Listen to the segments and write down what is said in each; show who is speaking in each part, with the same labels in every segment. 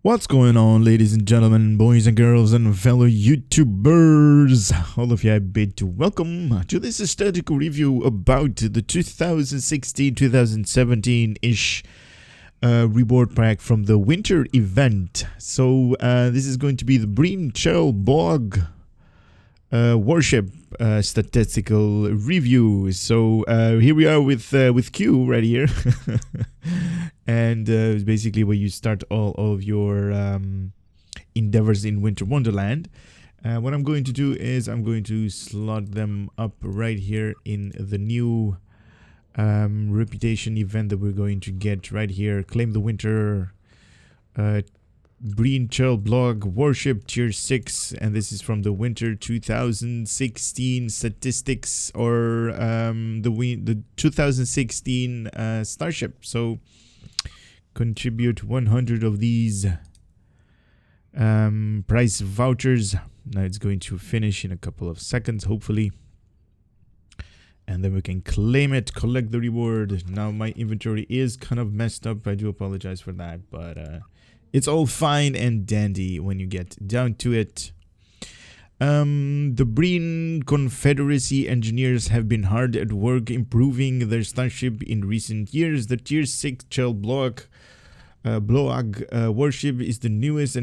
Speaker 1: What's going on, ladies and gentlemen, boys and girls, and fellow YouTubers? All of you I bid to welcome to this statistical review about the 2016-2017-ish reward pack from the winter event. So this is going to be the Breen Chel Boalg Warship statistical review. So here we are with Q right here. And basically where you start all of your endeavors in Winter Wonderland. What I'm going to do is I'm going to slot them up right here in the new reputation event that we're going to get right here. Claim the Winter Breen Chel Boalg Warship Tier 6, and this is from the Winter 2016 Statistics, or the 2016 Starship. So contribute 100 of these price vouchers. Now it's going to finish in a couple of seconds, hopefully, and then we can claim it, collect the reward. Now my inventory is kind of messed up. I do apologize for that, but it's all fine and dandy when you get down to it. The Breen Confederacy engineers have been hard at work improving their starship in recent years. The Tier 6 Chel Boalg warship is the newest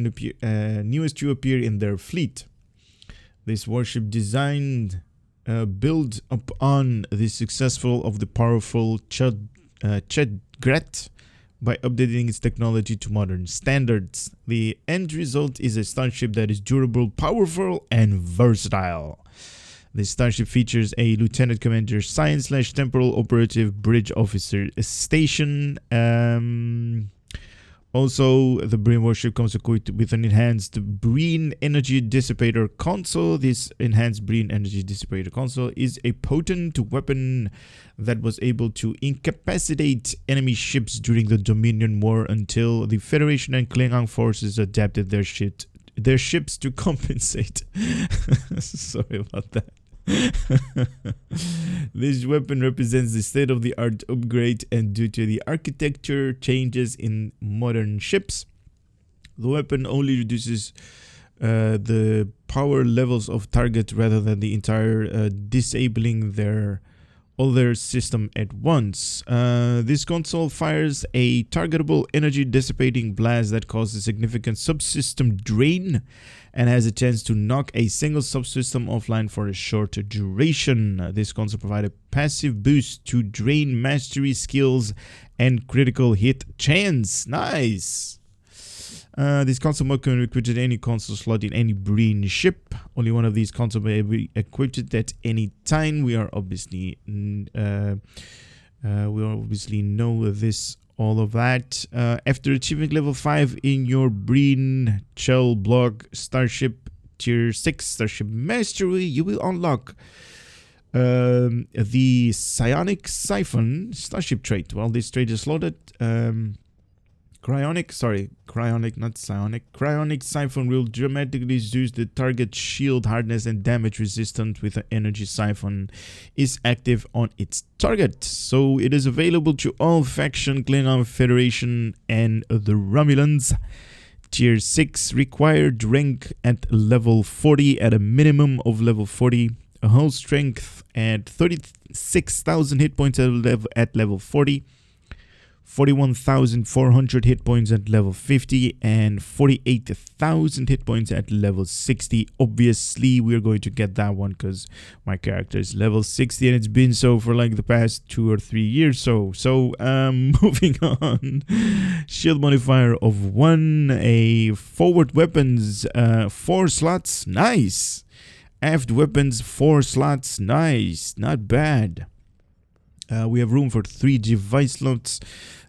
Speaker 1: to appear in their fleet. This warship designed built upon the successful of the powerful Trait by updating its technology to modern standards. The end result is a starship that is durable, powerful, and versatile. This starship features a Lieutenant Commander Science/Temporal Operative Bridge Officer station. Also, the Breen warship comes equipped with an enhanced Breen Energy Dissipator console. This enhanced Breen Energy Dissipator console is a potent weapon that was able to incapacitate enemy ships during the Dominion War until the Federation and Klingon forces adapted their ships to compensate. Sorry about that. This weapon represents the state-of-the-art upgrade, and due to the architecture changes in modern ships, the weapon only reduces the power levels of target rather than the entire disabling all their system at once. This console fires a targetable energy dissipating blast that causes significant subsystem drain and has a chance to knock a single subsystem offline for a short duration. This console provides a passive boost to drain mastery skills and critical hit chance. Nice! This console mode can be equipped at any console slot in any Breen ship. Only one of these consoles may be equipped at any time. We obviously know this, all of that. After achieving level 5 in your Breen Chel Boalg Starship Tier 6 Starship Mastery, you will unlock the Cryonic Siphon Starship Trait. Well, this trait is slotted. Cryonic Siphon will dramatically reduce the target shield hardness and damage resistance with an energy siphon is active on its target. So it is available to all faction, Klingon Federation, and the Romulans. Tier 6 required rank at level 40 at a minimum of level 40. A hull strength at 36,000 hit points at level 40. 41,400 hit points at level 50 and 48,000 hit points at level 60. Obviously, we're going to get that one because my character is level 60 and it's been so for like the past 2 or 3 years. So moving on. Shield modifier of 1, a forward weapons 4 slots, nice. Aft weapons 4 slots, nice, not bad. We have room for 3 device slots.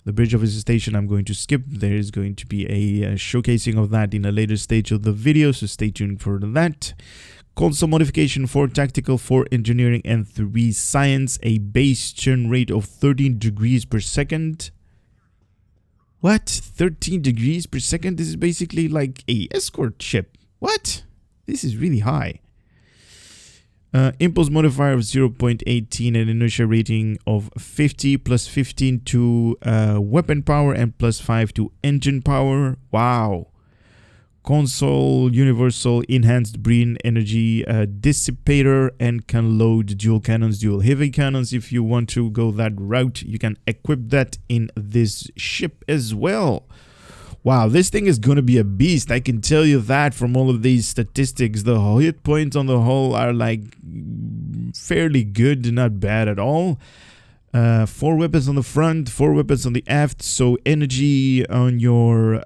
Speaker 1: The bridge officer station I'm going to skip. There is going to be a showcasing of that in a later stage of the video, so stay tuned for that. Console modification 4 tactical, 4 engineering, and 3 science. A base churn rate of 13 degrees per second. What? 13 degrees per second? This is basically like a escort ship. What? This is really high. Impulse modifier of 0.18 and inertia rating of 50, plus 15 to weapon power and plus 5 to engine power. Wow. console, universal enhanced Breen Energy Dissipator, and can load dual cannons, dual heavy cannons. If you want to go that route, you can equip that in this ship as well. Wow, this thing is going to be a beast. I can tell you that from all of these statistics. The hit points on the whole are like fairly good, not bad at all. 4 weapons on the front, 4 weapons on the aft. So energy on your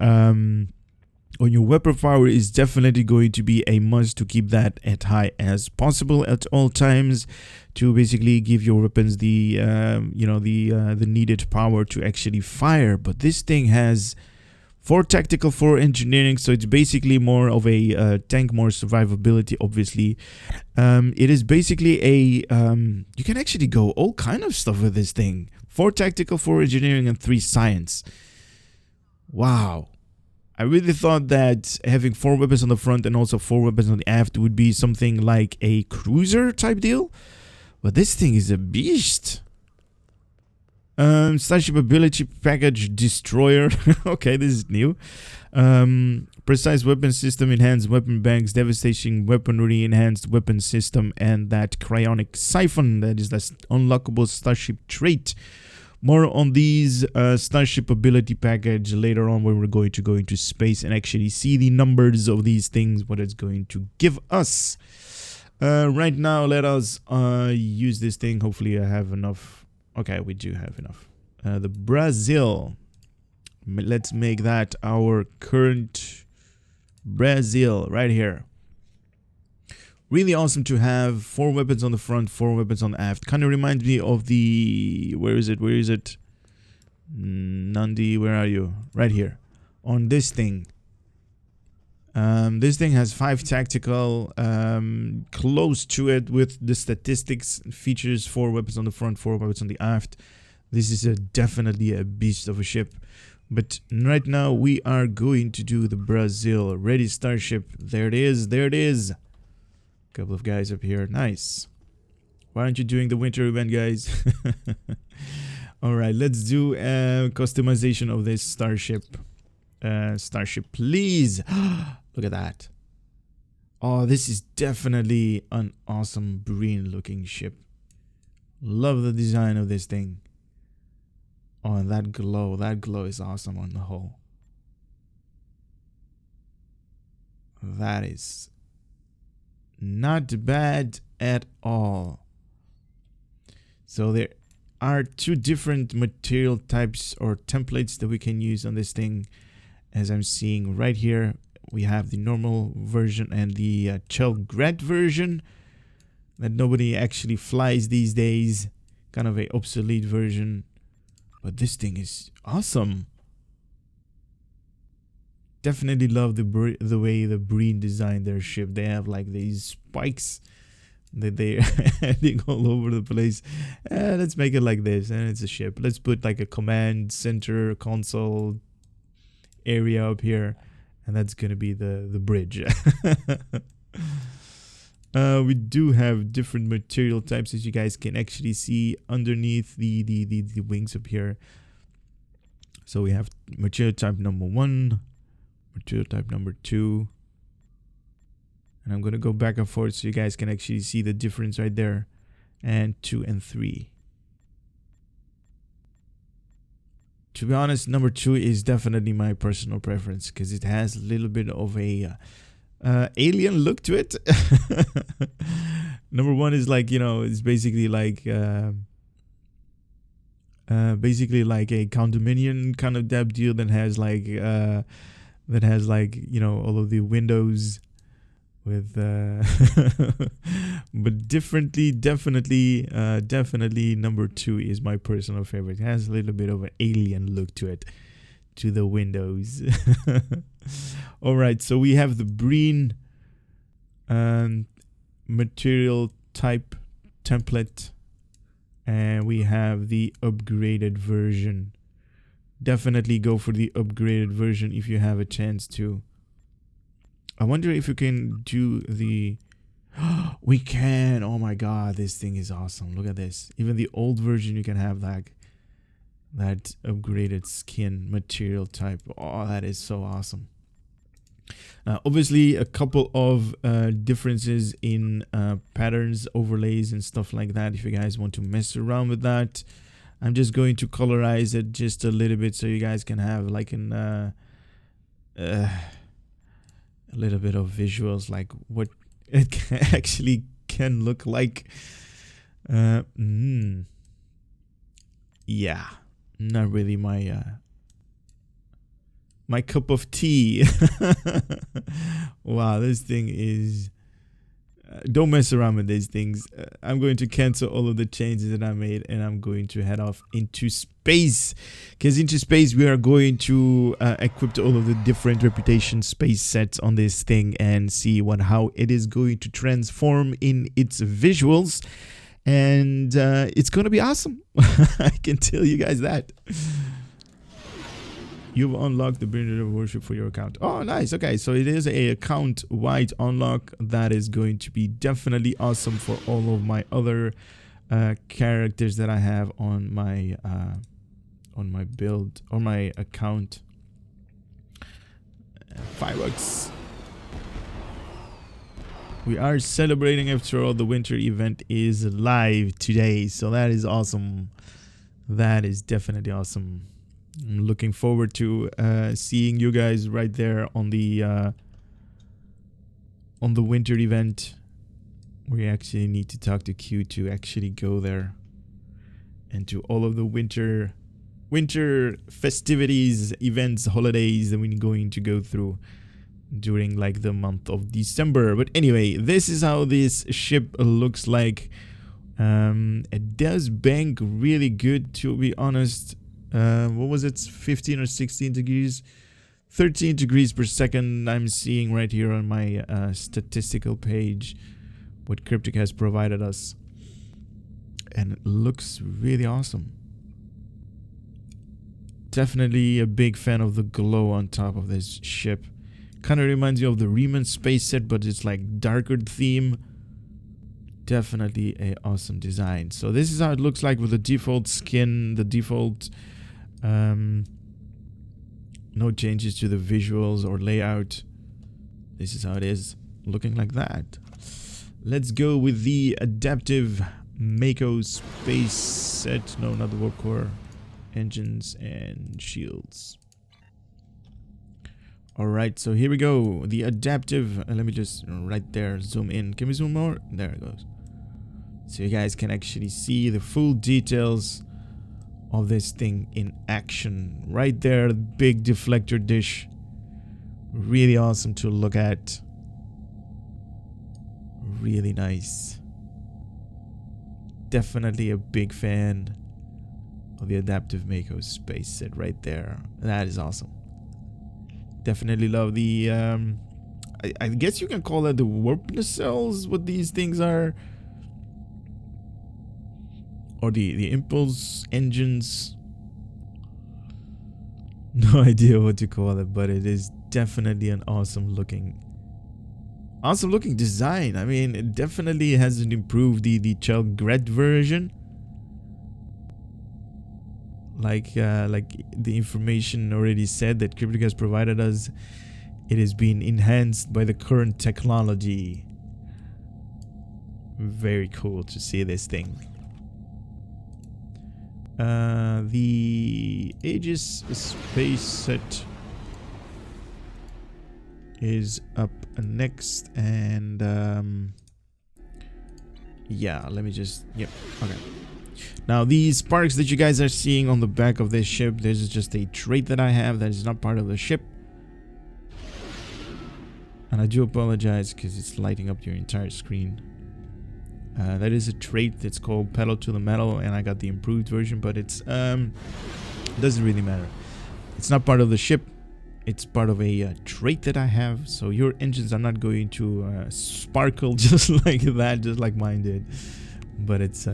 Speaker 1: weapon power is definitely going to be a must to keep that as high as possible at all times, to basically give your weapons the the needed power to actually fire. But this thing has 4 tactical, 4 engineering, so it's basically more of a tank, more survivability, obviously. It is basically a you can actually go all kind of stuff with this thing. 4 tactical, 4 engineering, and 3 science. Wow. I really thought that having 4 weapons on the front and also 4 weapons on the aft would be something like a cruiser type deal, but this thing is a beast. Starship ability package destroyer. Okay, this is new. Precise weapon system, enhanced weapon banks, devastating weaponry, enhanced weapon system, and that Cryonic Siphon, that is the unlockable Starship Trait. More on these Starship ability package later on, when we're going to go into space and actually see the numbers of these things, what it's going to give us. Right now, let us use this thing. Hopefully I have enough. Okay, we do have enough. The Brazil. Let's make that our current Brazil right here. Really awesome to have 4 weapons on the front, 4 weapons on the aft. Kind of reminds me of the... Where is it? Where is it? Nandi, where are you? Right here. On this thing. This thing has 5 tactical, close to it with the statistics features, 4 weapons on the front, 4 weapons on the aft. This is definitely a beast of a ship. But right now we are going to do the Brazil. Ready, Starship. There it is. There it is. Couple of guys up here. Nice. Why aren't you doing the winter event, guys? Alright, let's do customization of this Starship. Starship, please. Look at that. Oh, this is definitely an awesome Breen looking ship. Love the design of this thing. Oh, and that glow is awesome on the whole. That is not bad at all. So there are 2 different material types or templates that we can use on this thing. As I'm seeing right here, we have the normal version and the Chel Boalg version that nobody actually flies these days. Kind of a obsolete version. But this thing is awesome. Definitely love the way the Breen designed their ship. They have like these spikes that they're heading all over the place. Let's make it like this, and it's a ship. Let's put like a command center console area up here, and that's gonna be the bridge. We do have different material types, as you guys can actually see underneath the wings up here. So we have material type number 1, material type number 2, and I'm gonna go back and forth so you guys can actually see the difference right there, and 2 and 3. To be honest, number 2 is definitely my personal preference because it has a little bit of a alien look to it. Number 1 is like, you know, it's basically like a condominium kind of depth deal that has like you know, all of the windows with but definitely number 2 is my personal favorite. It has a little bit of an alien look to it, to the windows. All right, so we have the Breen material type template, and we have the upgraded version. Definitely go for the upgraded version if you have a chance to. I wonder if you can do the... We can! Oh my god, this thing is awesome. Look at this. Even the old version, you can have that upgraded skin material type. Oh, that is so awesome. Obviously, a couple of differences in patterns, overlays, and stuff like that. If you guys want to mess around with that, I'm just going to colorize it just a little bit so you guys can have like a little bit of visuals, like what it actually can look like. Yeah, not really my cup of tea. Wow, this thing is don't mess around with these things. I'm going to cancel all of the changes that I made, and I'm going to head off into space, because into space we are going to equip all of the different reputation space sets on this thing and see how it is going to transform in its visuals. And it's gonna be awesome. I can tell you guys that. You've unlocked the Breen Energy Warship for your account. Oh, nice. Okay, so it is a account-wide unlock. That is going to be definitely awesome for all of my other characters that I have on my build, on my account. Fireworks. We are celebrating after all. The winter event is live today, so that is awesome. That is definitely awesome. I'm looking forward to seeing you guys right there on the winter event. We actually need to talk to Q to actually go there and to all of the winter festivities, events, holidays that we're going to go through during like the month of December. But anyway, this is how this ship looks like. It does bank really good, to be honest. What was it, 15 or 16 degrees, 13 degrees per second I'm seeing right here on my statistical page, what Cryptic has provided us, and it looks really awesome. Definitely a big fan of the glow on top of this ship. Kind of reminds you of the Riemann space set, but it's like darker theme. Definitely a awesome design. So this is how it looks like with the default skin, the default no changes to the visuals or layout. This is how it is, looking like that. Let's go with the adaptive Mako space set. No, not the warp core, engines and shields. Alright, so here we go. The adaptive, let me just right there zoom in. Can we zoom more? There it goes. So you guys can actually see the full details of this thing in action. Right there, the big deflector dish. Really awesome to look at. Really nice. Definitely a big fan of the adaptive Mako space set right there. That is awesome. Definitely love the I guess you can call that the warp nacelles, what these things are, or the impulse engines. No idea what to call it, but it is definitely an awesome looking design. I mean, it definitely hasn't improved the Chel Boalg version. Like the information already said that Cryptic has provided us, it has been enhanced by the current technology. Very cool to see this thing. The Aegis space set is up next, and yeah, let me just, yep, okay. Now these sparks that you guys are seeing on the back of this ship, this is just a trait that I have that is not part of the ship. And I do apologize because it's lighting up your entire screen. That is a trait that's called Pedal to the Metal, and I got the improved version, but it's doesn't really matter. It's not part of the ship. It's part of a trait that I have, so your engines are not going to sparkle just like that, just like mine did. But it's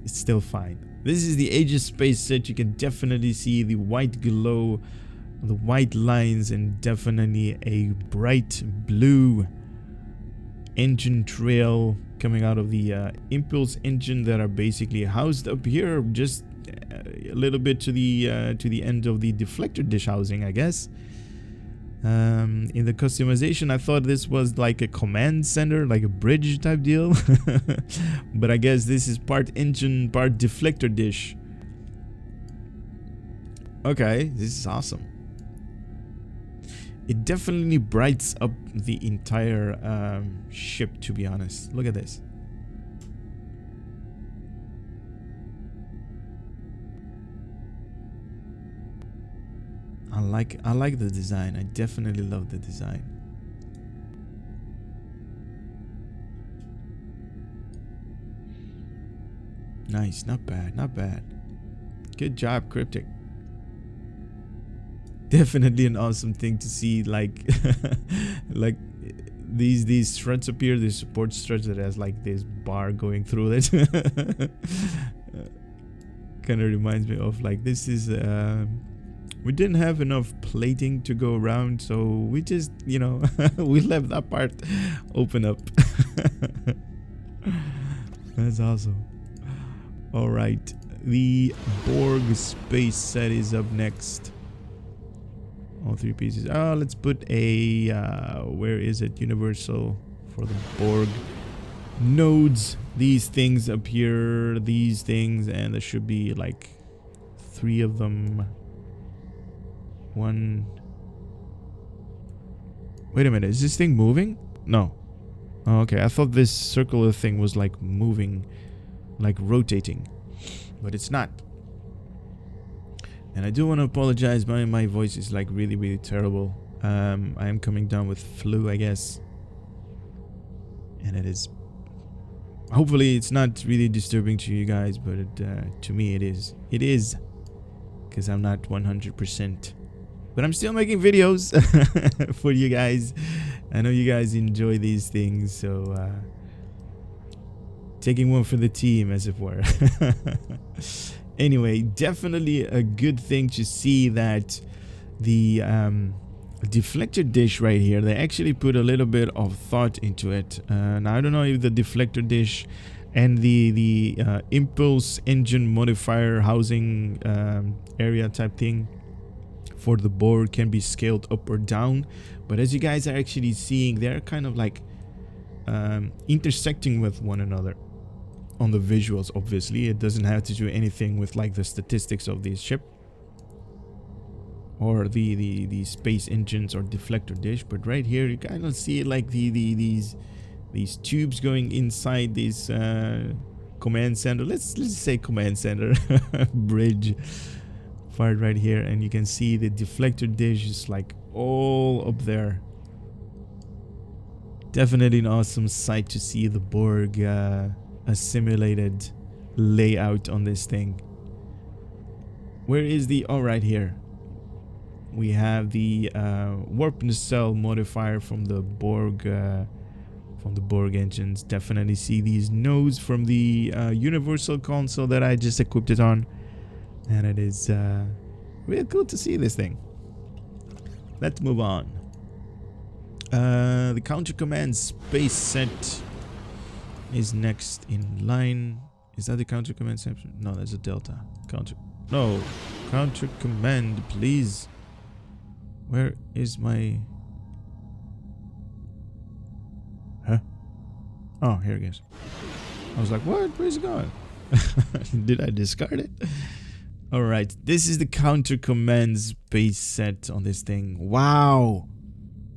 Speaker 1: still fine. This is the Aegis space set. You can definitely see the white glow, the white lines, and definitely a bright blue engine trail coming out of the impulse engine that are basically housed up here, just a little bit to the end of the deflector dish housing, I guess. In the customization, I thought this was like a command center, like a bridge type deal. But I guess this is part engine, part deflector dish. Okay, this is awesome. It definitely brights up the entire ship, to be honest. Look at this. I like the design. I definitely love the design. Nice, not bad, not bad. Good job, Cryptic. Definitely an awesome thing to see, like like these struts appear, these support struts that has like this bar going through it. Kind of reminds me of like this is we didn't have enough plating to go around, so we just, you know, we left that part open up. That's awesome. All right, the Borg space set is up next. All three pieces. Oh, let's put a where is it? Universal for the Borg nodes. These things appear, these things, and there should be like 3 of them. One. Wait a minute, is this thing moving? No. Oh, okay, I thought this circular thing was like moving, like rotating, but it's not. And I do want to apologize, my voice is like really terrible. I am coming down with flu, I guess. And it is, hopefully it's not really disturbing to you guys, but to me it is. It is, because I'm not 100%. But I'm still making videos for you guys. I know you guys enjoy these things, so taking one for the team, as it were. Anyway, definitely a good thing to see that the deflector dish right here, they actually put a little bit of thought into it. Now, I don't know if the deflector dish and the impulse engine modifier housing area type thing for the Borg can be scaled up or down, but as you guys are actually seeing, they're kind of like intersecting with one another on the visuals. Obviously it doesn't have to do anything with like the statistics of the ship or the space engines or deflector dish, but right here you kind of see like these tubes going inside this command center, let's say command center bridge part right here, and you can see the deflector dish is like all up there. Definitely an awesome sight to see the Borg assimilated layout on this thing. Where is the, oh, right here we have the warp nacelle modifier from the Borg engines. Definitely see these nodes from the universal console that I just equipped it on, and it is real cool to see this thing. Let's move on. The counter command space set is next in line. Is that the counter command section? No, that's a delta. Counter command, please. Where is my... Huh? Oh, here it goes. I was like, what? Where's it going? Did I discard it? Alright, this is the counter command space set on this thing. Wow.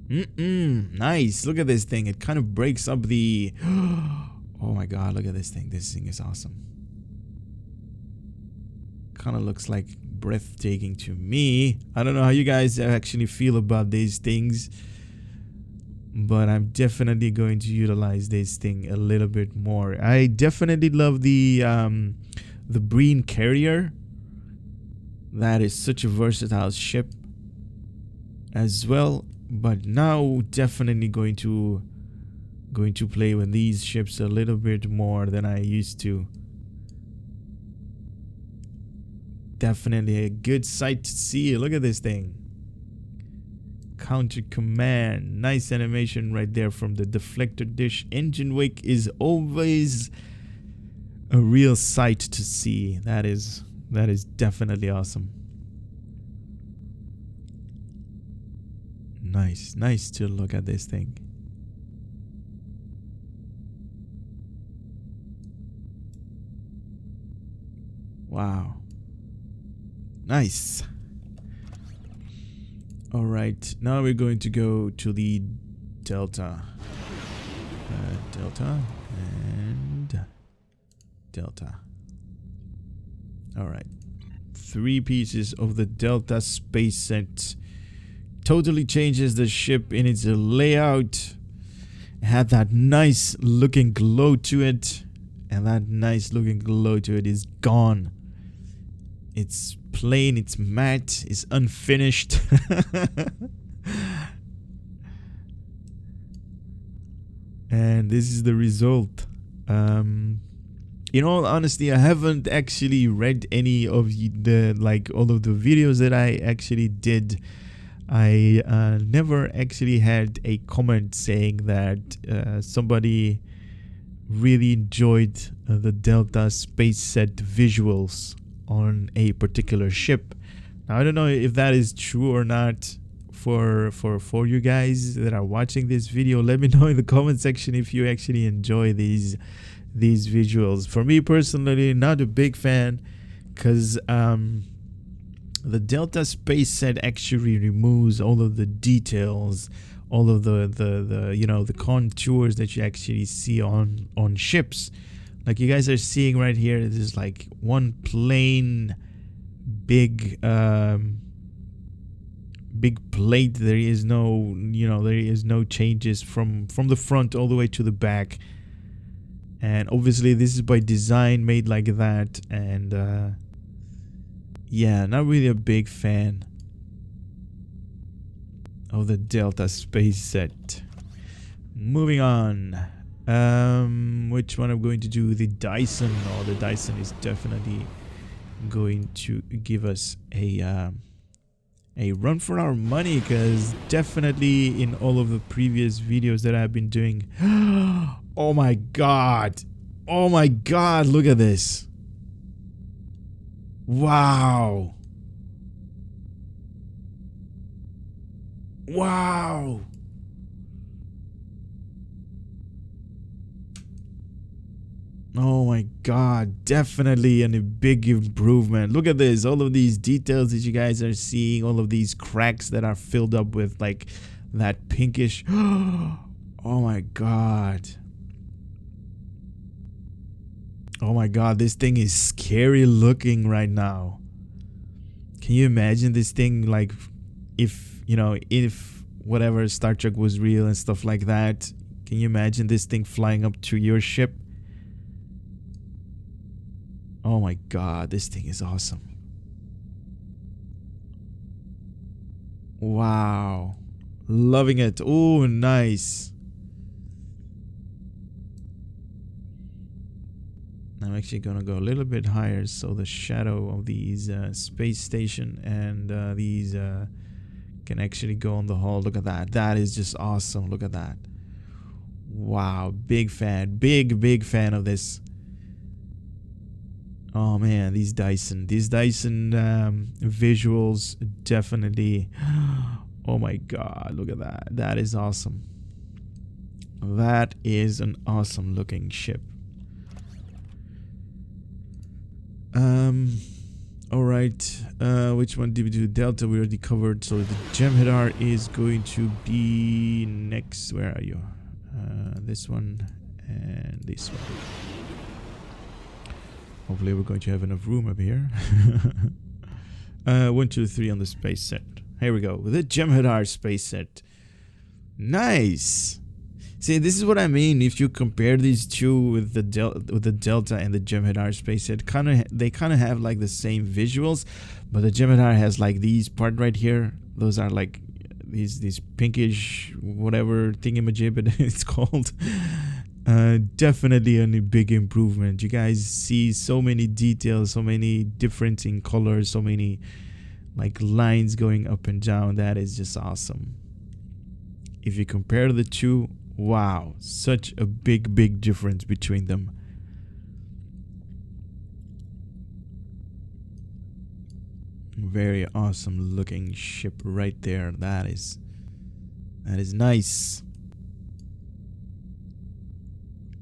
Speaker 1: Nice. Look at this thing. It kind of breaks up the... Oh my god, look at this thing. This thing is awesome. Kind of looks like breathtaking to me. I don't know how you guys actually feel about these things, but I'm definitely going to utilize this thing a little bit more. I definitely love the Breen carrier. That is such a versatile ship as well, but now definitely going to play with these ships a little bit more than I used to. Definitely a good sight to see. Look at this thing. Counter command. Nice animation right there from the deflector dish. Engine wake is always a real sight to see. That is definitely awesome. Nice to look at this thing. Wow. Nice. All right, now we're going to go to the Delta. Delta and Delta. All right. 3 pieces of the Delta space set. Totally changes the ship in its layout. It had that nice looking glow to it. And that nice looking glow to it is gone. It's plain, it's matte, it's unfinished. And this is the result. In all honesty, I haven't actually read any of the, like, all of the videos that I actually did. I never actually had a comment saying that somebody really enjoyed the Delta space set visuals on a particular ship. Now, I don't know if that is true or not. For you guys that are watching this video, let me know in the comment section if you actually enjoy these visuals. For me personally, not a big fan, because the Delta space set actually removes all of the details, all of the you know, the contours that you actually see on ships. Like you guys are seeing right here, this is like one plain big big plate. There is no, you know, there is no changes from the front all the way to the back. And obviously this is by design, made like that. And yeah, not really a big fan of the Delta space set. Moving on. Which one I'm going to do? The Dyson. Oh, the Dyson is definitely going to give us a run for our money, because definitely in all of the previous videos that I've been doing, oh my god, look at this. Wow, oh my god, definitely a big improvement. Look at this, all of these details that you guys are seeing, all of these cracks that are filled up with like that pinkish. Oh my god, this thing is scary looking right now. Can you imagine this thing, like, if, you know, if whatever Star Trek was real and stuff like that? Can you imagine this thing flying up to your ship? Oh my god, this thing is awesome. Wow, loving it. Oh, nice. I'm actually gonna go a little bit higher so the shadow of these space station and these can actually go on the hull. Look at that. That is just awesome. Look at that. Wow, big fan, big fan of this. Oh man, these Dyson visuals definitely. Oh my god, look at that. That is awesome. That is an awesome looking ship. All right. Which one did we do? Delta we already covered. So the Jem'Hadar is going to be next. Where are you? This one and this one. Hopefully we're going to have enough room up here. 1, 2, 3 on the space set. Here we go. The Jem'Hadar space set. Nice. See, this is what I mean. If you compare these two with the Delta and the Jem'Hadar space set, they kind of have like the same visuals, but the Jem'Hadar has like these part right here. Those are like these pinkish whatever thingamajig it's called. Definitely a big improvement. You guys see so many details, so many difference in colors, so many like lines going up and down. That is just awesome. If you compare the two, wow, such a big difference between them. Very awesome looking ship right there. That is That is nice.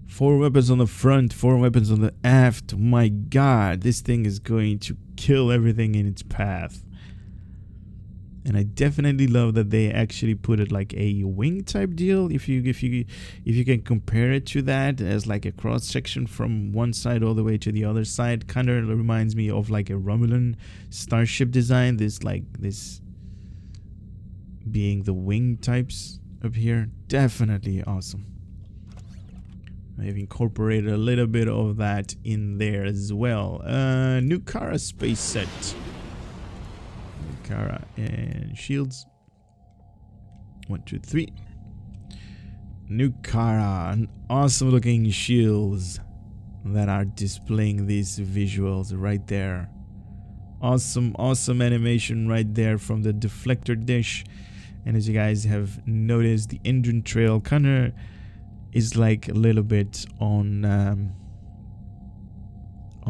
Speaker 1: 4 weapons on the front, 4 weapons on the aft. My god, this thing is going to kill everything in its path. And I definitely love that they actually put it like a wing type deal. If you can compare it to that as like a cross section from one side all the way to the other side, kind of reminds me of like a Romulan starship design. This being the wing types up here, definitely awesome. I've incorporated a little bit of that in there as well. New Kara space set. Kara and shields. 1, 2, 3. New Kara, an awesome looking shields that are displaying these visuals right there. Awesome animation right there from the deflector dish. And as you guys have noticed, the engine trail kind of is like a little bit on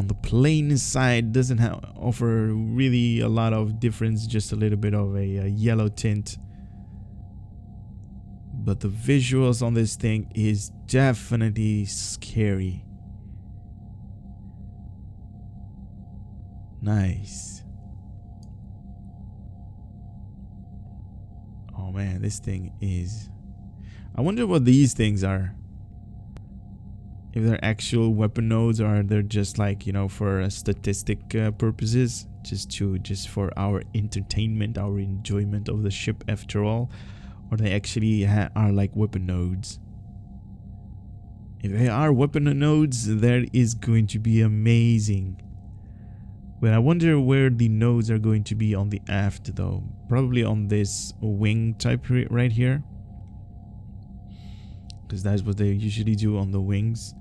Speaker 1: the plain side. Doesn't offer really a lot of difference, just a little bit of a yellow tint. But the visuals on this thing is definitely scary. Nice. Oh man, this thing is... I wonder what these things are. If they're actual weapon nodes, or they're just like, you know, for statistic purposes, just for our entertainment, our enjoyment of the ship after all, or they actually are like weapon nodes. If they are weapon nodes, that is going to be amazing. But I wonder where the nodes are going to be on the aft though. Probably on this wing type right here, because that's what they usually do on the wings.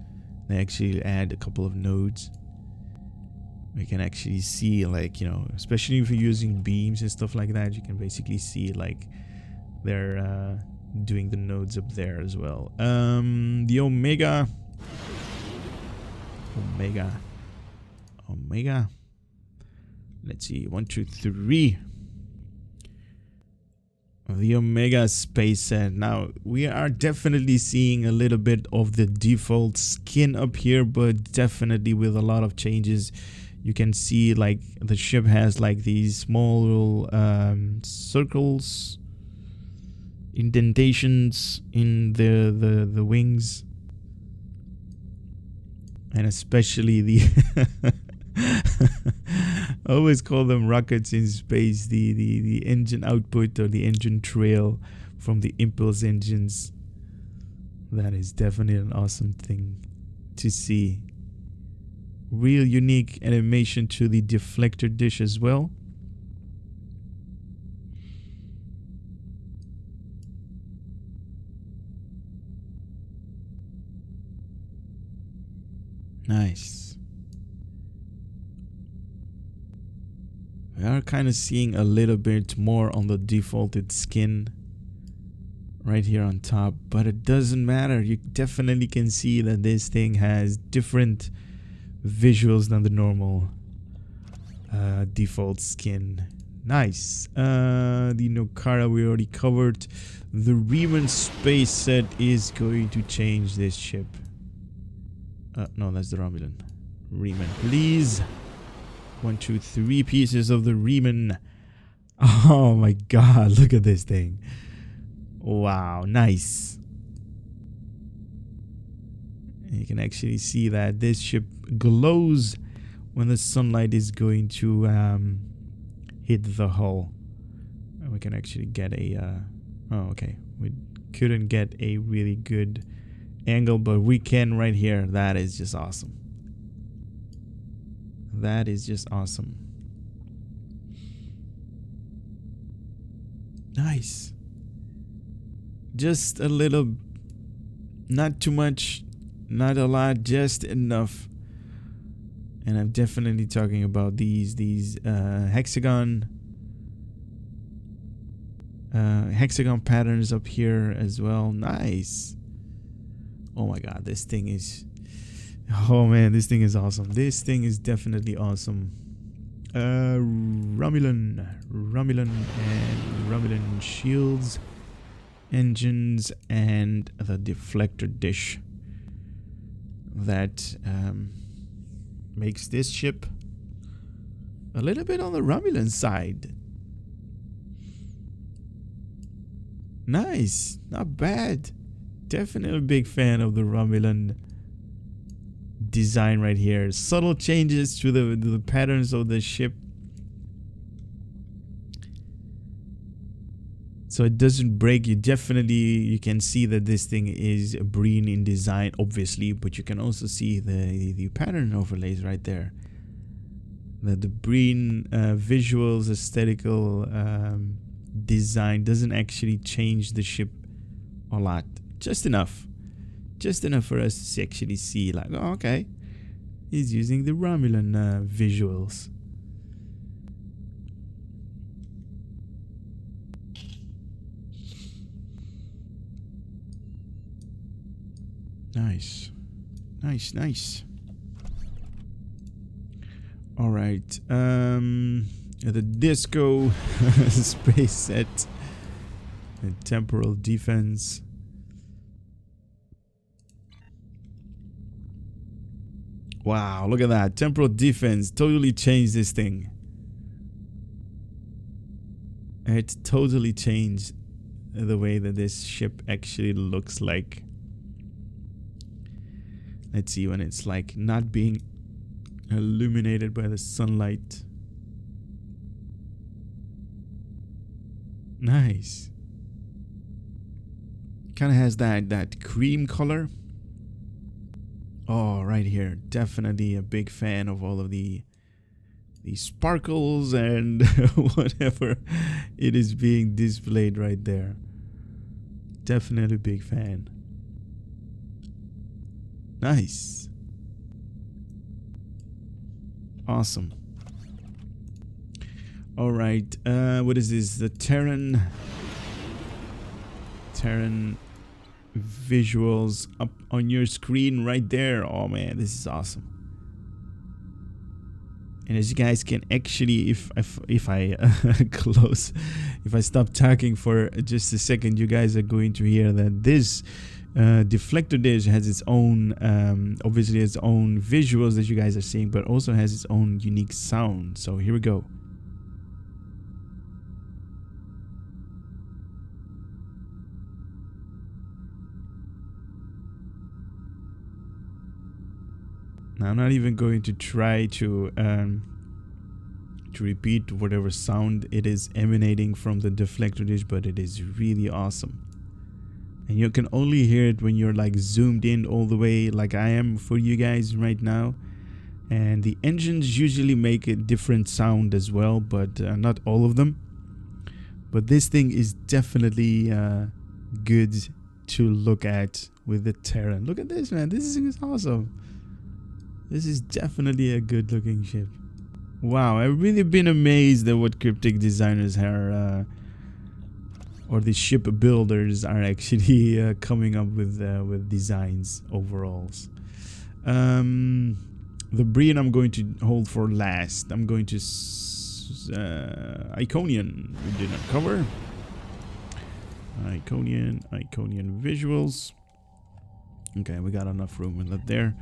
Speaker 1: They actually add a couple of nodes. We can actually see, like, you know, especially if you're using beams and stuff like that, you can basically see like they're doing the nodes up there as well. The Omega. Let's see, 1, 2, 3. The Omega space set. Now we are definitely seeing a little bit of the default skin up here, but definitely with a lot of changes. You can see like the ship has like these small circles, indentations in the wings, and especially the I always call them rockets in space, the engine output or the engine trail from the impulse engines. That is definitely an awesome thing to see. Real unique animation to the deflector dish as well. Nice. We are kind of seeing a little bit more on the defaulted skin right here on top, but it doesn't matter. You definitely can see that this thing has different visuals than the normal default skin. Nice. The Nokara we already covered. The Riemann space set is going to change this ship. No, that's the Romulan. Riemann, please. 1, 2, 3 pieces of the Riemann. Oh my god, look at this thing. Wow, nice. You can actually see that this ship glows when the sunlight is going to hit the hull. And we can actually get a oh, okay, we couldn't get a really good angle, but we can right here. That is just awesome. That is just awesome. Nice. Just a little, not too much, not a lot, just enough. And I'm definitely talking about these hexagon patterns up here as well. Nice. Oh my god, this thing is, oh man, this thing is awesome. This thing is definitely awesome. Romulan and Romulan shields. engines and the deflector dish that makes this ship a little bit on the Romulan side. Nice, not bad. Definitely a big fan of the Romulan design right here. Subtle changes to the patterns of the ship, so it doesn't break. You can see that this thing is Breen in design, obviously, but you can also see the pattern overlays right there. That the Breen visuals, aesthetical design doesn't actually change the ship a lot. Just enough for us to actually see, like, oh, okay, he's using the Romulan visuals. Nice. All right, the disco space set and temporal defense. Wow, look at that. Temporal defense totally changed this thing. It totally changed the way that this ship actually looks like. Let's see, when it's like not being illuminated by the sunlight. Nice. Kind of has that cream color. Oh, right here. Definitely a big fan of all of the sparkles and whatever it is being displayed right there. Definitely a big fan. Nice. Awesome. All right. What is this? The Terran visuals up on your screen right there. Oh man, this is awesome. And as you guys can actually, if I close, if I stop talking for just a second, you guys are going to hear that this deflector dish has its own, obviously its own visuals that you guys are seeing, but also has its own unique sound. So here we go. Now, I'm not even going to try to repeat whatever sound it is emanating from the deflector dish, but it is really awesome. And you can only hear it when you're like zoomed in all the way, like I am for you guys right now. And the engines usually make a different sound as well, but not all of them. But this thing is definitely good to look at with the Terran. Look at this, man. This is awesome. This is definitely a good looking ship. Wow, I've really been amazed at what cryptic designers are, or the ship builders are actually coming up with designs overalls. The Breen I'm going to hold for last. I'm going to Iconian. We did not cover. Iconian visuals. Okay, we got enough room in that there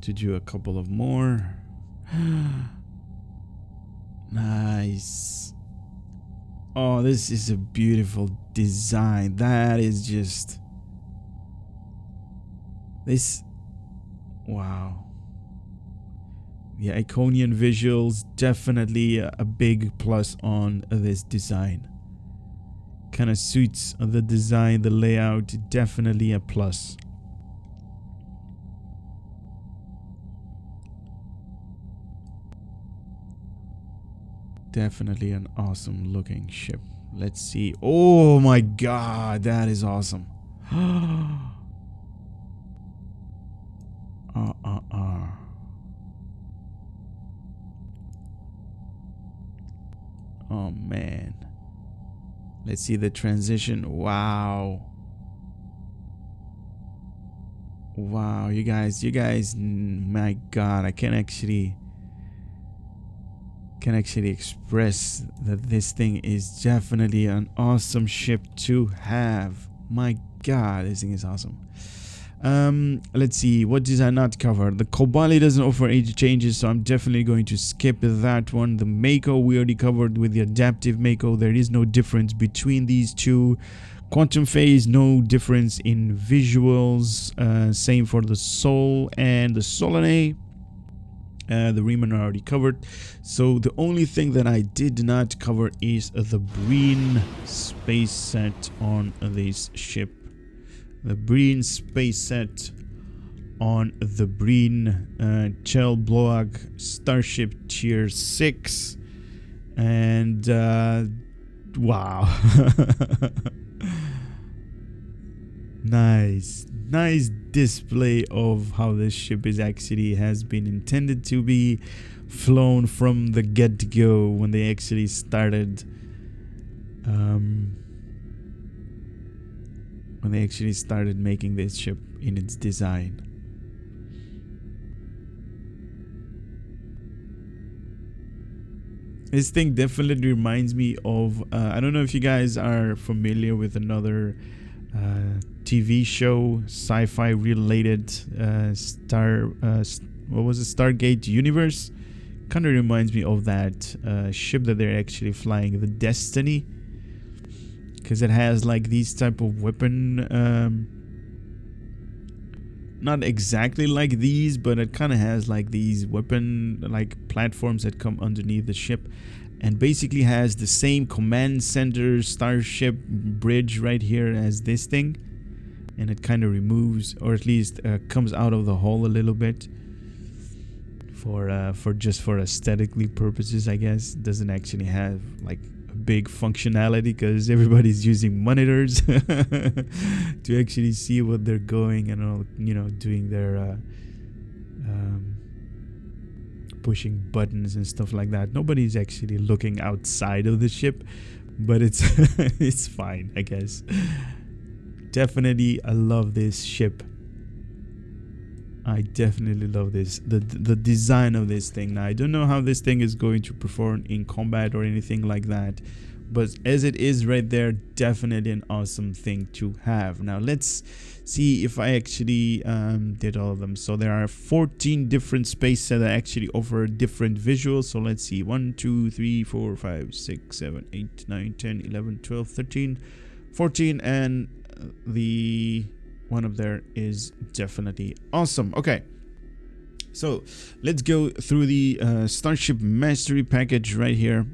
Speaker 1: to do a couple of more. Nice. Oh, this is a beautiful design. That is just this. Wow. The Iconian visuals, definitely a big plus on this design. Kind of suits the design, the layout, definitely a plus. Definitely an awesome looking ship. Let's see. Oh my god, that is awesome. Oh man. Let's see the transition. Wow. Wow, you guys, my god, I can actually express that this thing is definitely an awesome ship to have. My god, this thing is awesome. Let's see, what did I not cover? The Kobali doesn't offer age changes, so I'm definitely going to skip that one. The Mako we already covered with the adaptive Mako. There is no difference between these two. Quantum phase, no difference in visuals. Same for the Soul and the Solanae. The Riemann are already covered. So the only thing that I did not cover is the Breen space set on this ship. The Breen space set on the Breen Chel Boalg Starship Tier 6. And wow. Nice display of how this ship is actually has been intended to be flown from the get-go when they actually started making this ship in its design. This thing definitely reminds me of I don't know if you guys are familiar with another TV show, sci-fi related, what was it, Stargate Universe. Kind of reminds me of that ship that they're actually flying, the Destiny, because it has like these type of weapon, not exactly like these, but it kind of has like these weapon like platforms that come underneath the ship, and basically has the same command center Starship bridge right here as this thing. And it kind of removes, or at least comes out of the hull a little bit for aesthetically purposes, I guess. It doesn't actually have like a big functionality because everybody's using monitors to actually see what they're going and all, you know, doing their pushing buttons and stuff like that. Nobody's actually looking outside of the ship, but it's it's fine, I guess. Definitely, I love this ship. I definitely love this. The design of this thing. Now, I don't know how this thing is going to perform in combat or anything like that, but as it is right there, definitely an awesome thing to have. Now, let's see if I actually did all of them. So there are 14 different space sets that actually offer different visuals. So let's see. 1, 2, 3, 4, 5, 6, 7, 8, 9, 10, 11, 12, 13, 14, and the one up there is definitely awesome. Okay, so let's go through the Starship Mastery package right here.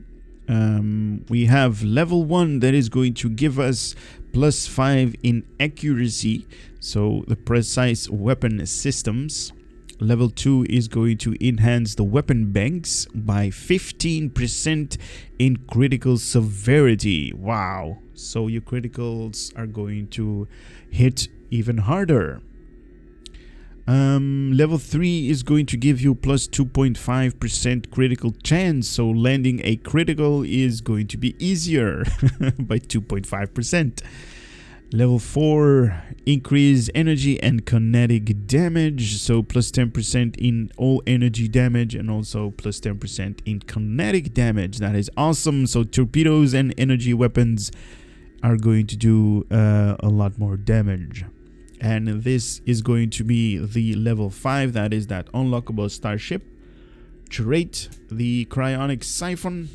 Speaker 1: We have level 1 that is going to give us +5 in accuracy, so the precise weapon systems. Level 2 is going to enhance the weapon banks by 15% in critical severity. Wow. So your criticals are going to hit even harder. Level 3 is going to give you plus 2.5% critical chance. So landing a critical is going to be easier by 2.5%. Level 4, increase energy and kinetic damage, so plus 10% in all energy damage and also plus 10% in kinetic damage. That is awesome. So torpedoes and energy weapons are going to do a lot more damage. And this is going to be the level 5, that is that unlockable Starship Trait, the Cryonic Siphon.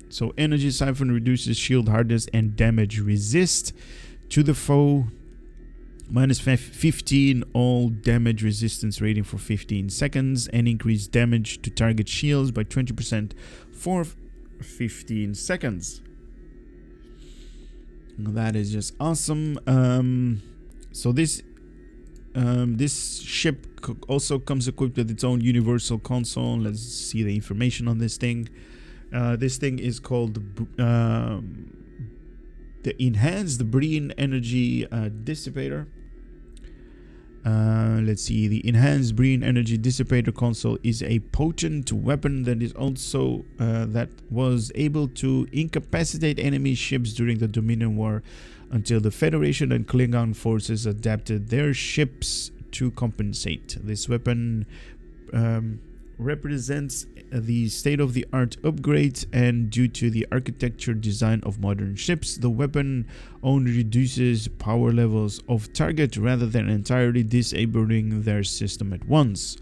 Speaker 1: So energy siphon reduces shield hardness and damage resist to the foe, minus 15 all damage resistance rating for 15 seconds, and increase damage to target shields by 20% for 15 seconds. That is just awesome. So this ship also comes equipped with its own universal console. Let's see the information on this thing. This thing is called the enhanced Breen Energy Dissipator. Let's see, the enhanced Breen Energy Dissipator console is a potent weapon that is also that was able to incapacitate enemy ships during the Dominion War until the Federation and Klingon forces adapted their ships to compensate. This weapon represents the state-of-the-art upgrades, and due to the architecture design of modern ships, the weapon only reduces power levels of target rather than entirely disabling their system at once.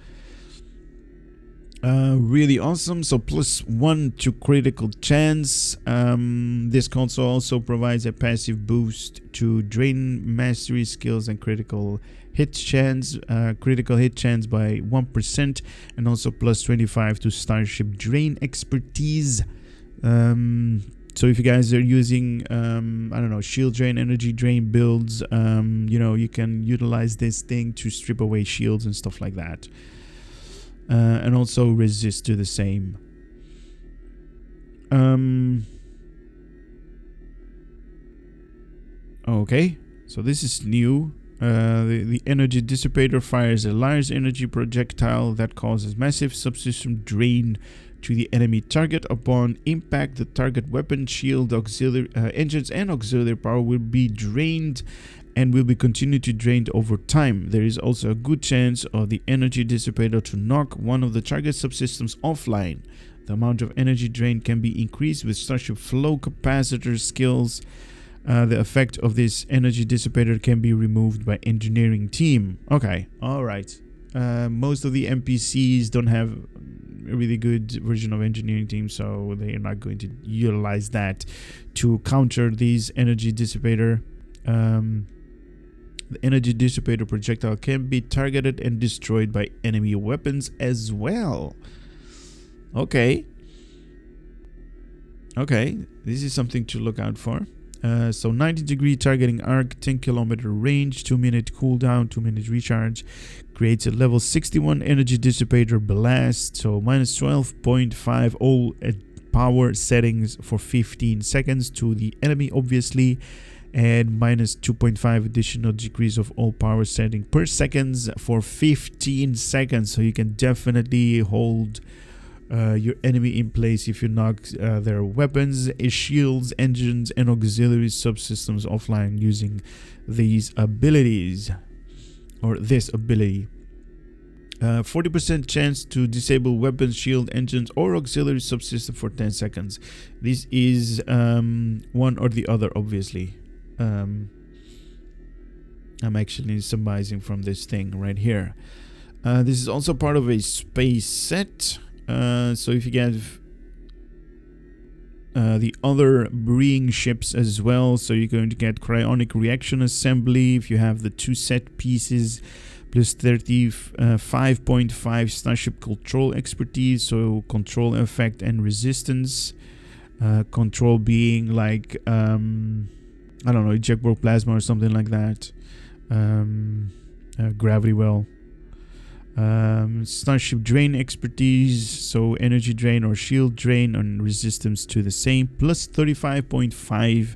Speaker 1: Really awesome. So +1 to critical chance. This console also provides a passive boost to Drain Mastery skills and critical hit chance by 1%, and also +25 to Starship Drain expertise. So if you guys are using I don't know, shield drain, energy drain builds, you know, you can utilize this thing to strip away shields and stuff like that. And also resist to the same. Okay, so this is new. The Energy Dissipator fires a large energy projectile that causes massive subsystem drain to the enemy target. Upon impact, the target weapon, shield, auxiliary engines, and auxiliary power will be drained and will be continued to drain over time. There is also a good chance of the Energy Dissipator to knock one of the target subsystems offline. The amount of energy drain can be increased with Starship Flow Capacitor skills. The effect of this Energy Dissipator can be removed by engineering team. Okay, alright. Most of the NPCs don't have a really good version of engineering team, so they are not going to utilize that to counter these Energy Dissipator. The Energy Dissipator projectile can be targeted and destroyed by enemy weapons as well. Okay. Okay, this is something to look out for. So 90-degree targeting arc, 10-kilometer range, 2-minute cooldown, 2-minute recharge. Creates a level 61 Energy Dissipator blast. So minus 12.5 all power settings for 15 seconds to the enemy, obviously. And minus 2.5 additional decrease of all power setting per seconds for 15 seconds. So you can definitely hold your enemy in place if you knock their weapons, shields, engines, and auxiliary subsystems offline using these abilities, or this ability. 40% chance to disable weapons, shield, engines, or auxiliary subsystem for 10 seconds. This is one or the other, obviously. I'm actually summarizing from this thing right here. This is also part of a space set. So if you get the other Breen ships as well, so you're going to get Cryonic Reaction Assembly if you have the 2 set pieces, plus 35.5 Starship Control Expertise, so control effect and resistance. Control being like I don't know, ejectable plasma or something like that. Gravity well. Starship Drain Expertise, so energy drain or shield drain and resistance to the same, plus 35.5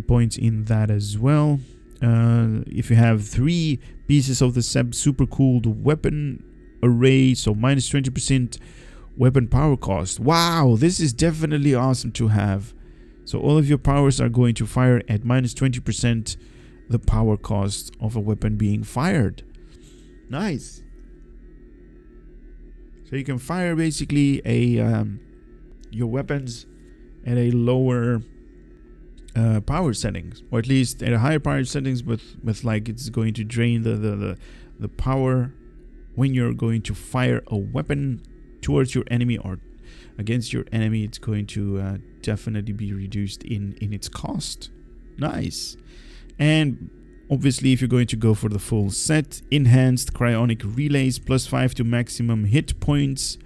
Speaker 1: points in that as well. If you have 3 pieces of the super cooled weapon array, so minus 20% weapon power cost. Wow, this is definitely awesome to have. So all of your powers are going to fire at minus 20% the power cost of a weapon being fired. Nice. So you can fire basically a your weapons at a lower power settings, or at least at a higher power settings, with like it's going to drain the power when you're going to fire a weapon towards your enemy or against your enemy. It's going to definitely be reduced in its cost. Nice. And obviously, if you're going to go for the full set, enhanced cryonic relays, plus 5 to maximum hit points,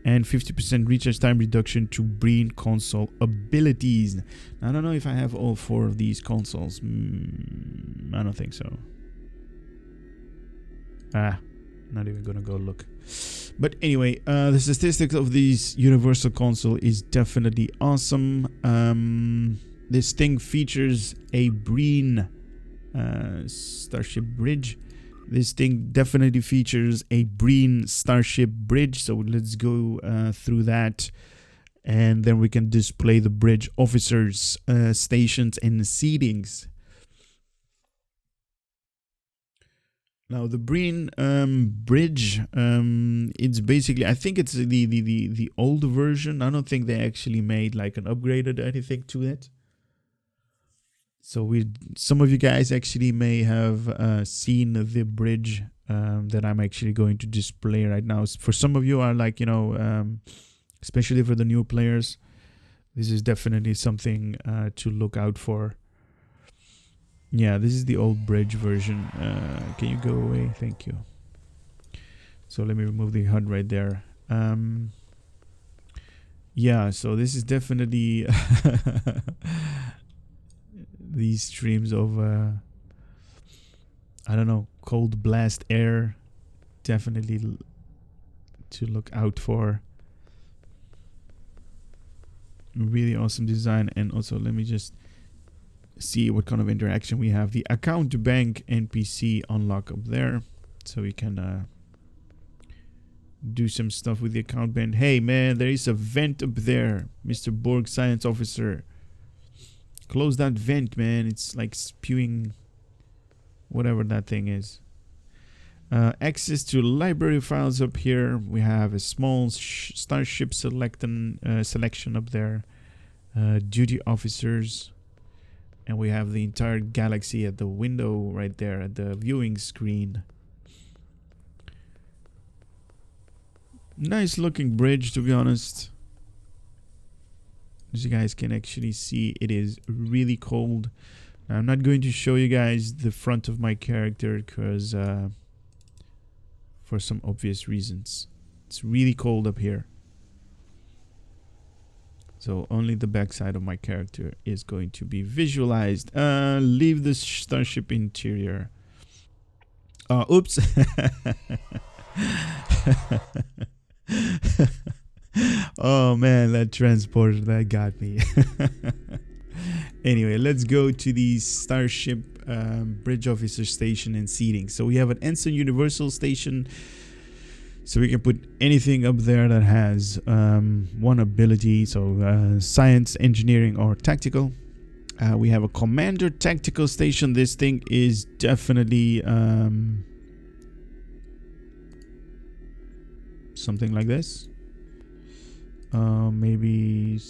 Speaker 1: and 50% recharge time reduction to Breen console abilities. I don't know if I have all 4 of these consoles. I don't think so. Not even gonna go look. But anyway, the statistics of this universal console is definitely awesome. This thing features a Breen Starship bridge. This thing definitely features a Breen Starship bridge, so let's go through that, and then we can display the bridge officers, stations, and seatings. Now the Breen bridge, it's basically, I think it's the old version. I don't think they actually made like an upgraded anything to it. So some of you guys actually may have seen the bridge that I'm actually going to display right now. For some of you are like, you know, especially for the new players, this is definitely something to look out for. Yeah, this is the old bridge version. Can you go away? Thank you. So let me remove the HUD right there. Yeah, so this is definitely these streams of I don't know, cold blast air. Definitely to look out for. Really awesome design. And also let me just see what kind of interaction we have. The account bank NPC unlock up there, so we can do some stuff with the account bank. Hey man, there is a vent up there, Mr. Borg science officer. Close that vent, man. It's like spewing whatever that thing is. Access to library files up here. We have a small starship selection up there. Duty officers. And we have the entire galaxy at the window right there at the viewing screen. Nice looking bridge, to be honest. As you guys can actually see, it is really cold. Now, I'm not going to show you guys the front of my character because for some obvious reasons. It's really cold up here. So only the backside of my character is going to be visualized. Leave the starship interior. Oops. Oh man, that transporter, that got me. Anyway, let's go to the Starship Bridge Officer Station and seating. So we have an Ensign Universal Station. So we can put anything up there that has one ability, so science, engineering, or tactical. We have a Commander Tactical Station. This thing is definitely something like this. Maybe...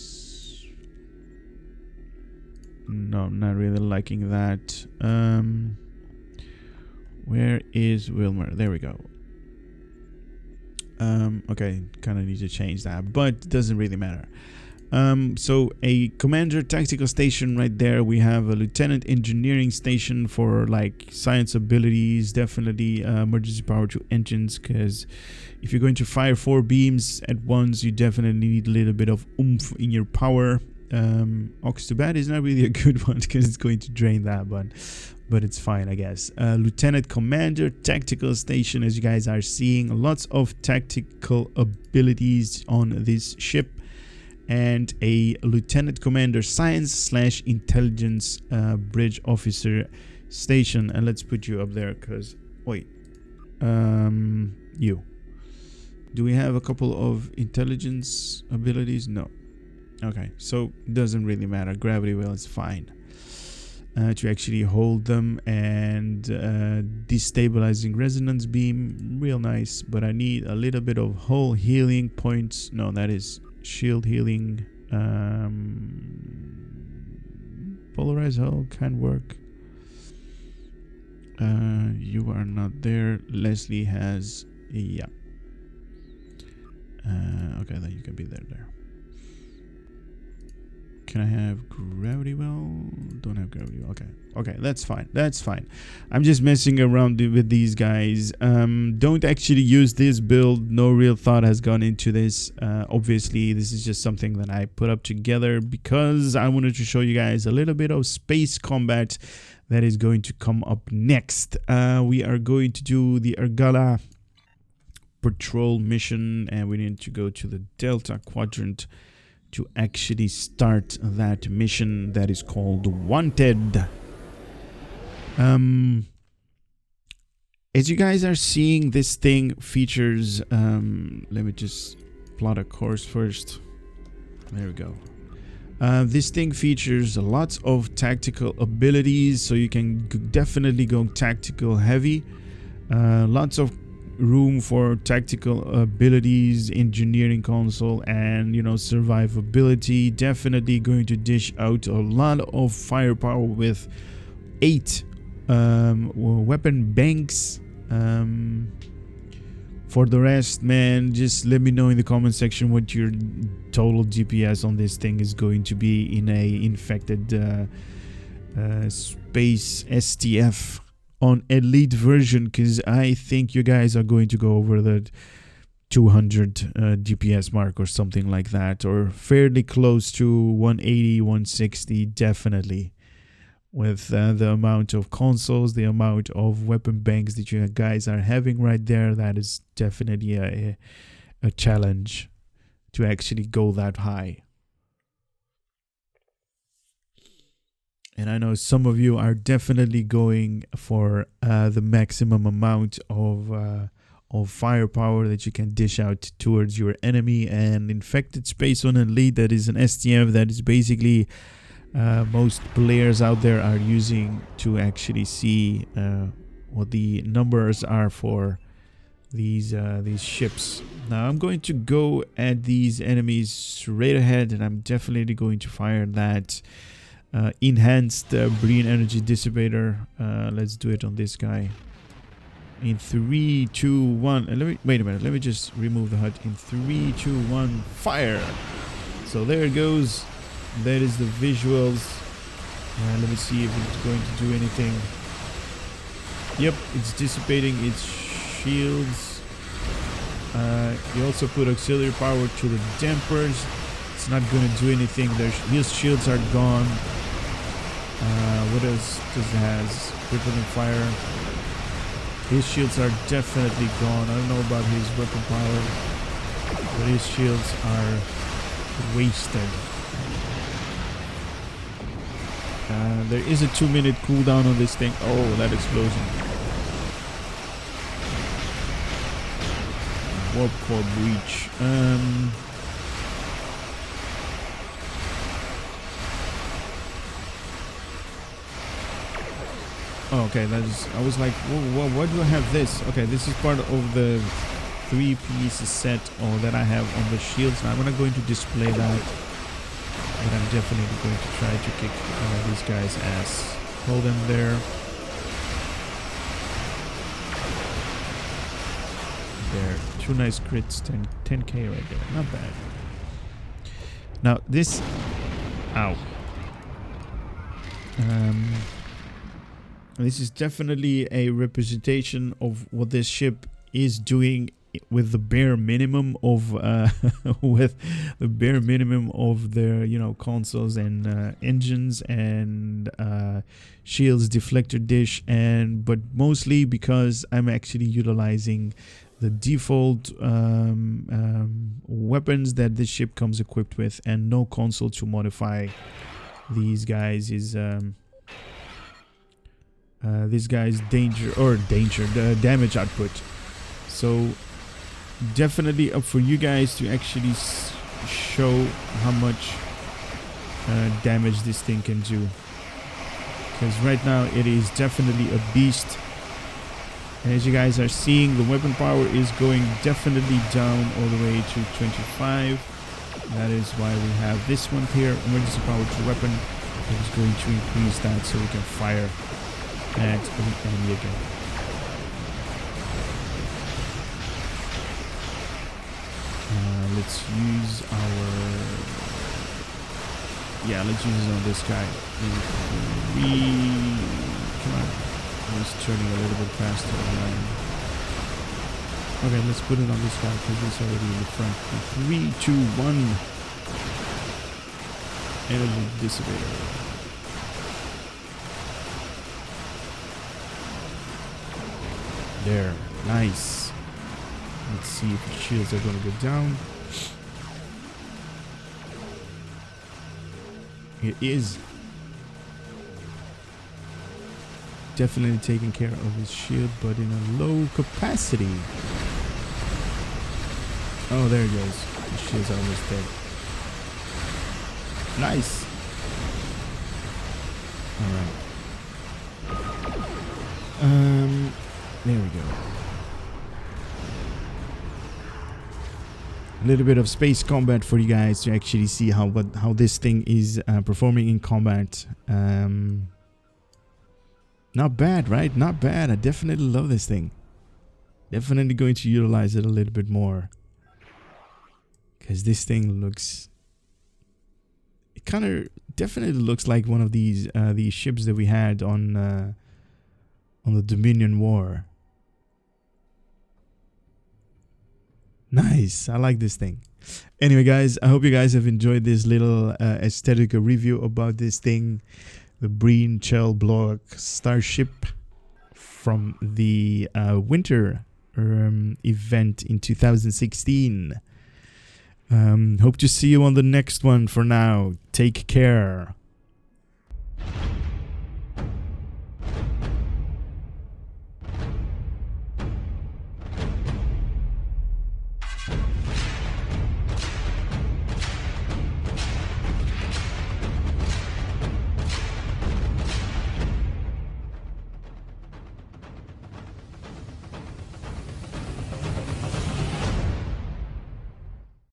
Speaker 1: No, I'm not really liking that. Where is Wilmer? There we go. Okay, kind of need to change that, but it doesn't really matter. So a Commander Tactical Station right there. We have a Lieutenant Engineering Station for like science abilities, definitely emergency power to engines, because if you're going to fire 4 beams at once, you definitely need a little bit of oomph in your power. Ox to Bat is not really a good one because it's going to drain that, but it's fine, I guess. Lieutenant Commander Tactical Station, as you guys are seeing, lots of tactical abilities on this ship. And a Lieutenant Commander Science / Intelligence Bridge Officer Station. And let's put you up there because, wait, you. Do we have a couple of intelligence abilities? No. Okay, so doesn't really matter. Gravity well is fine. To actually hold them, and destabilizing resonance beam, real nice, but I need a little bit of hull healing points. No, that is shield healing. Polarized hull can work. You are not there. Leslie has, yeah. Okay, then you can be there. Can I have gravity well? Don't have gravity well. Okay, that's fine. I'm just messing around with these guys. Don't actually use this build. No real thought has gone into this. Obviously, this is just something that I put up together because I wanted to show you guys a little bit of space combat that is going to come up next. We are going to do the Argala patrol mission, and we need to go to the Delta Quadrant to actually start that mission that is called Wanted. As you guys are seeing, this thing features, let me just plot a course first. There we go. This thing features lots of tactical abilities, so you can definitely go tactical heavy. Lots of room for tactical abilities, engineering console, and survivability. Definitely going to dish out a lot of firepower with 8 weapon banks. For the rest, man, just let me know in the comment section what your total DPS on this thing is going to be in a infected space STF on elite version, because I think you guys are going to go over the 200 DPS mark or something like that, or fairly close to 180, 160 definitely, with the amount of consoles, the amount of weapon banks that you guys are having right there. That is definitely a challenge to actually go that high. And I know some of you are definitely going for the maximum amount of firepower that you can dish out towards your enemy. And infected space on elite, that is an STF, that is basically most players out there are using to actually see what the numbers are for these ships. Now I'm going to go at these enemies straight ahead, and I'm definitely going to fire that enhanced Breen Energy Dissipator. Let's do it on this guy. In 3, 2, 1. And wait a minute. Let me just remove the HUD. In 3, 2, 1, fire! So there it goes. That is the visuals. Let me see if it's going to do anything. Yep, it's dissipating its shields. You also put auxiliary power to the dampers. It's not going to do anything. His shields are gone. What else does it has? Crippling fire. His shields are definitely gone. I don't know about his weapon power, but his shields are wasted. There is a 2-minute cooldown on this thing. Oh, that explosion. Warp core breach. Oh, okay, that is. I was like, why do I have this? Okay, this is part of the 3-piece set that I have on the shields. Now I'm not going to display that, but I'm definitely going to try to kick these guys' ass. Hold them there. There, 2 nice crits, 10k right there, not bad. Now this, ow. This is definitely a representation of what this ship is doing with the bare minimum of their consoles and engines and shields, deflector dish, but mostly because I'm actually utilizing the default weapons that this ship comes equipped with, and no console to modify these guys is this guy's damage output. So definitely up for you guys to actually show how much damage this thing can do, because right now it is definitely a beast. And as you guys are seeing, the weapon power is going definitely down all the way to 25. That is why we have this one here, emergency power to weapon. It is going to increase that so we can fire at the enemy again. Let's use let's use it on this guy. Come on. He's turning a little bit faster. Okay, let's put it on this guy because he's already in the front. 3, 2, 1. Energy Dissipator. There, nice. Let's see if the shields are going to go down. It is definitely taking care of his shield, but in a low capacity. Oh, there it goes. The shield's almost dead. Nice. All right. There we go. A little bit of space combat for you guys to actually see how this thing is performing in combat. Not bad, right? Not bad. I definitely love this thing. Definitely going to utilize it a little bit more, because this thing looks, it kind of definitely looks like one of these ships that we had on the Dominion War. Nice. I like this thing. Anyway, guys, I hope you guys have enjoyed this little aesthetic review about this thing, the Breen Chel Boalg Starship from the winter event in 2016. Hope to see you on the next one. For now, take care.